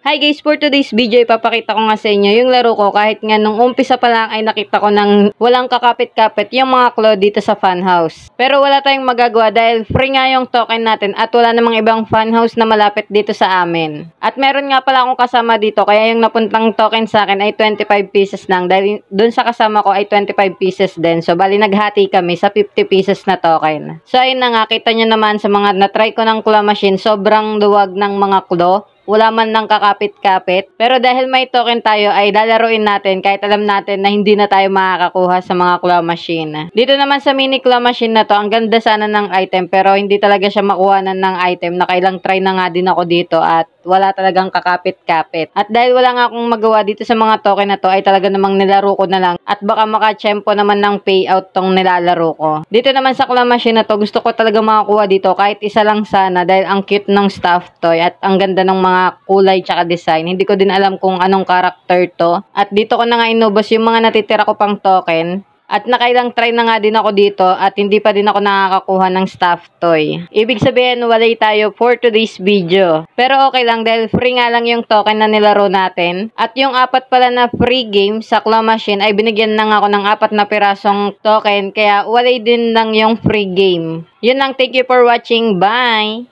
Hi guys, for today's video ipapakita ko nga sa inyo yung laro ko kahit nga nung umpisa pa lang ay nakita ko ng walang kakapit-kapit yung mga claw dito sa funhouse. Pero wala tayong magagawa dahil free nga yung token natin at wala namang ibang funhouse na malapit dito sa amin. At meron nga pala akong kasama dito kaya yung napuntang token sa akin ay 25 pieces lang dahil dun sa kasama ko ay 25 pieces din. So bali naghati kami sa 50 pieces na token. So ayun na nga, kita nyo naman sa mga na-try ko ng claw machine, sobrang luwag ng mga claw. Wala man lang kakapit-kapit. Pero dahil may token tayo ay lalaruin natin kahit alam natin na hindi na tayo makakakuha sa mga claw machine. Dito naman sa mini claw machine na to, ang ganda sana ng item pero hindi talaga siya makuhanan ng item. Nakailang try na nga din ako dito at wala talagang kakapit-kapit. At dahil wala nga akong magawa dito sa mga token na to ay talaga namang nilaro ko na lang at baka makachempo naman ng payout tong nilalaro ko. Dito naman sa claw machine na to, gusto ko talaga makakuha dito kahit isa lang sana dahil ang cute ng stuffed toy at ang ganda ng mga kulay tsaka design. Hindi ko din alam kung anong character to. At dito ko na nga inubos yung mga natitira ko pang token. At nakailang try na nga din ako dito at hindi pa din ako nakakakuha ng stuffed toy. Ibig sabihin, walay tayo for today's video. Pero okay lang dahil free nga lang yung token na nilaro natin. At yung apat pala na free game sa claw machine ay binigyan lang ako ng 4 na pirasong token. Kaya walay din lang yung free game. Yun lang, thank you for watching. Bye!